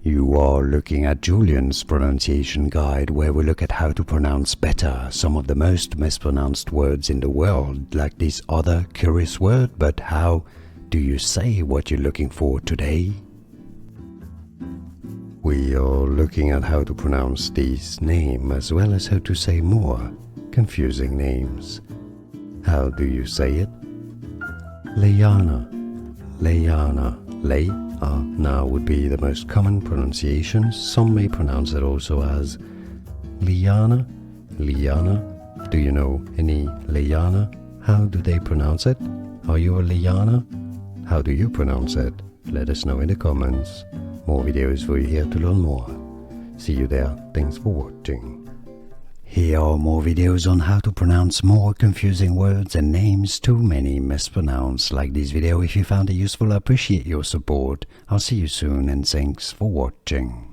You are looking at Julian's pronunciation guide, where we look at how to pronounce better some of the most mispronounced words in the world, like this other curious word. But how do you say what you're looking for today? We are looking at how to pronounce this name, as well as how to say more confusing names. How do you say it? Leiana, Leiana, Leiana would be the most common pronunciation. Some may pronounce it also as Liana, Liana. Do you know any Leiana? How do they pronounce it? Are you a Leiana? How do you pronounce it? Let us know in the comments. More videos for you here to learn more. See you there. Thanks for watching. Here are more videos on how to pronounce more confusing words and names too many mispronounced. Like this video if you found it useful. I appreciate your support. I'll see you soon and thanks for watching.